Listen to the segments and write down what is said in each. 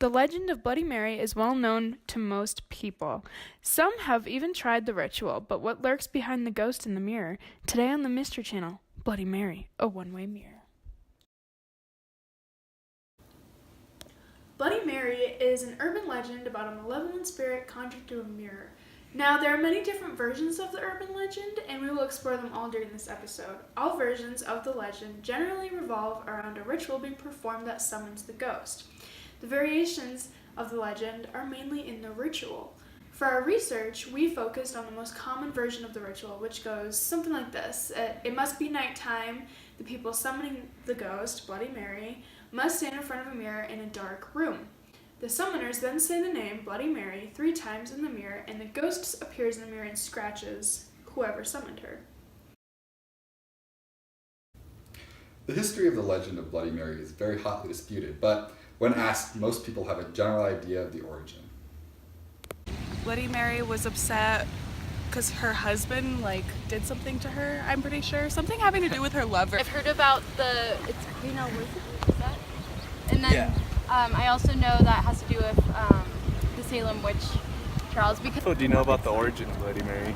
The legend of Bloody Mary is well known to most people. Some have even tried the ritual, but what lurks behind the ghost in the mirror? Today on the Mystery Channel, Bloody Mary, a one-way mirror. Bloody Mary is an urban legend about a malevolent spirit conjured through a mirror. Now, there are many different versions of the urban legend, and we will explore them all during this episode. All versions of the legend generally revolve around a ritual being performed that summons the ghost. The variations of the legend are mainly in the ritual. For our research, we focused on the most common version of the ritual, which goes something like this. It must be nighttime. The people summoning the ghost, Bloody Mary, must stand in front of a mirror in a dark room. The summoners then say the name Bloody Mary 3 times in the mirror, and the ghost appears in the mirror and scratches whoever summoned her. The history of the legend of Bloody Mary is very hotly disputed, but when asked, most people have a general idea of the origin. Bloody Mary was upset because her husband did something to her, I'm pretty sure. Something having to do with her lover. I've heard about Elizabeth, is that? And then yeah. I also know that has to do with the Salem witch trials. Because do you know about the origin of Bloody Mary?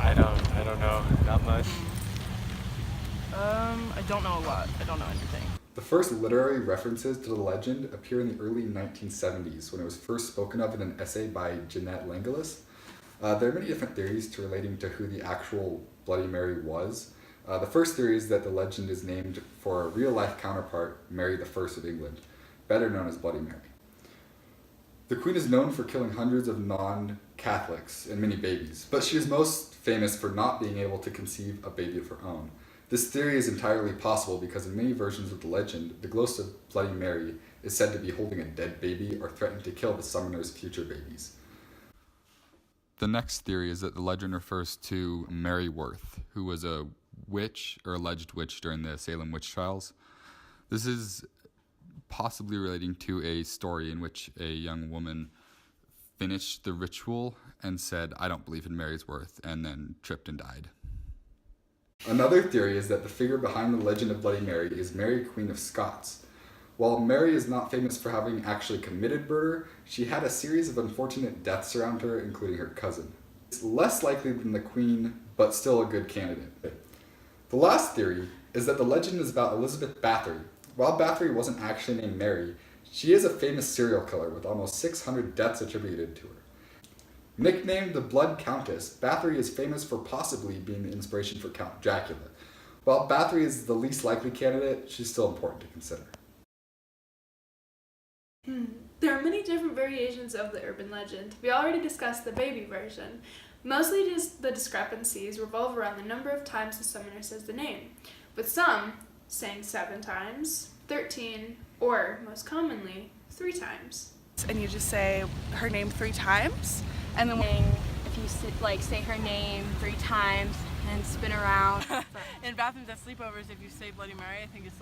I don't know, not much. I don't know a lot. I don't know anything. The first literary references to the legend appear in the early 1970s when it was first spoken of in an essay by Jeanette Langelis. There are many different theories relating to who the actual Bloody Mary was. The first theory is that the legend is named for a real-life counterpart, Mary I of England, better known as Bloody Mary. The Queen is known for killing hundreds of non-Catholics and many babies, but she is most famous for not being able to conceive a baby of her own. This theory is entirely possible because in many versions of the legend, the ghost of Bloody Mary is said to be holding a dead baby or threatening to kill the summoner's future babies. The next theory is that the legend refers to Mary Worth, who was a witch or alleged witch during the Salem witch trials. This is possibly relating to a story in which a young woman finished the ritual and said, "I don't believe in Mary's Worth," and then tripped and died. Another theory is that the figure behind the legend of Bloody Mary is Mary, Queen of Scots. While Mary is not famous for having actually committed murder, she had a series of unfortunate deaths around her, including her cousin. It's less likely than the Queen, but still a good candidate. The last theory is that the legend is about Elizabeth Bathory. While Bathory wasn't actually named Mary, she is a famous serial killer with almost 600 deaths attributed to her. Nicknamed the Blood Countess, Bathory is famous for possibly being the inspiration for Count Dracula. While Bathory is the least likely candidate, she's still important to consider. There are many different variations of the urban legend. We already discussed the baby version. Mostly just the discrepancies revolve around the number of times the summoner says the name, with some saying 7 times, 13, or most commonly, 3 times. And you just say her name 3 times, and then if you say her name 3 times and spin around. In bathrooms at sleepovers, if you say Bloody Mary, I think it's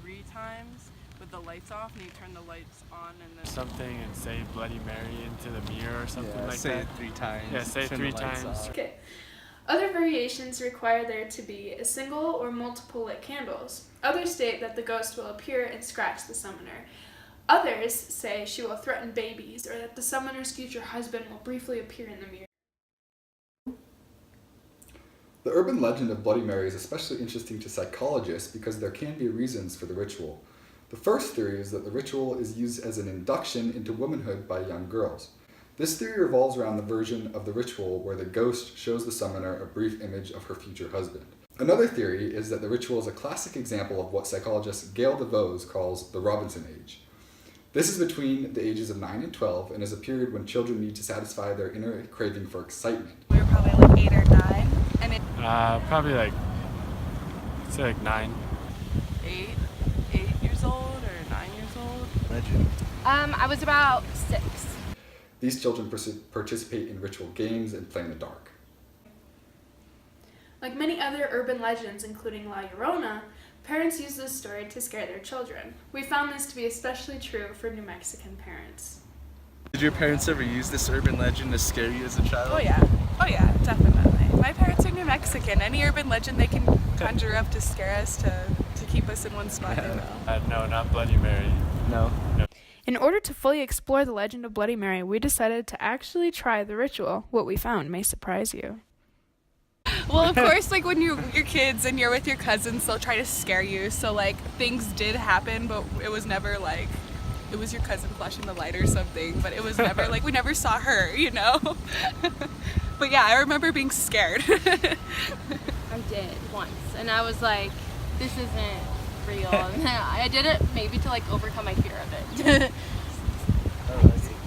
3 times with the lights off, and you turn the lights on and then something and say Bloody Mary into the mirror or something like say that. Say it 3 times. Yeah, say it 3 times. Okay. Other variations require there to be a single or multiple lit candles. Others state that the ghost will appear and scratch the summoner. Others say she will threaten babies, or that the summoner's future husband will briefly appear in the mirror. The urban legend of Bloody Mary is especially interesting to psychologists because there can be reasons for the ritual. The first theory is that the ritual is used as an induction into womanhood by young girls. This theory revolves around the version of the ritual where the ghost shows the summoner a brief image of her future husband. Another theory is that the ritual is a classic example of what psychologist Gail DeVos calls the Robinson age. This is between the ages of 9 and 12 and is a period when children need to satisfy their inner craving for excitement. We were probably 8 or 9, and it probably say 9. 8 years old or 9 years old. Legend. I was about 6. These children participate in ritual games and play in the dark. Like many other urban legends, including La Llorona, parents use this story to scare their children. We found this to be especially true for New Mexican parents. Did your parents ever use this urban legend to scare you as a child? Oh yeah, definitely. My parents are New Mexican. Any urban legend they can conjure up to scare us, to keep us in one spot, they will. No, not Bloody Mary. No. In order to fully explore the legend of Bloody Mary, we decided to actually try the ritual. What we found may surprise you. Well, of course, like when you're kids and you're with your cousins, they'll try to scare you. So like things did happen, but it was never like it was your cousin flashing the light or something. But it was never like we never saw her, you know. But yeah, I remember being scared. I did once, and I was like, this isn't real. And I did it maybe to like overcome my fear of it.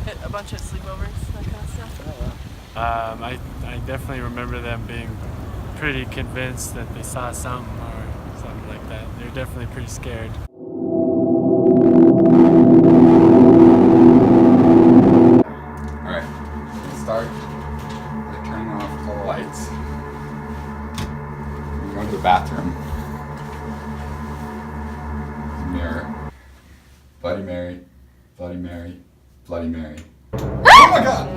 Hit a bunch of sleepovers, that kind of stuff. I definitely remember them being pretty convinced that they saw something or something like that. They're definitely pretty scared. Alright, let's start by turning off all the lights. We're going to the bathroom. Mirror. Bloody Mary, Bloody Mary, Bloody Mary. Oh my god!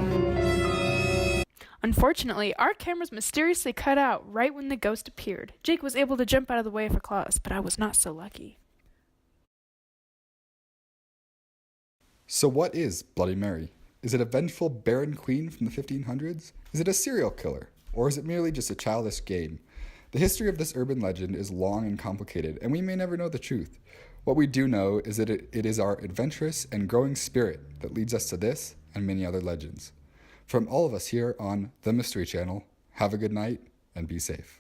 Unfortunately, our cameras mysteriously cut out right when the ghost appeared. Jake was able to jump out of the way of her claws, but I was not so lucky. So what is Bloody Mary? Is it a vengeful barren queen from the 1500s? Is it a serial killer? Or is it merely just a childish game? The history of this urban legend is long and complicated, and we may never know the truth. What we do know is that it is our adventurous and growing spirit that leads us to this and many other legends. From all of us here on The Mystery Channel, have a good night and be safe.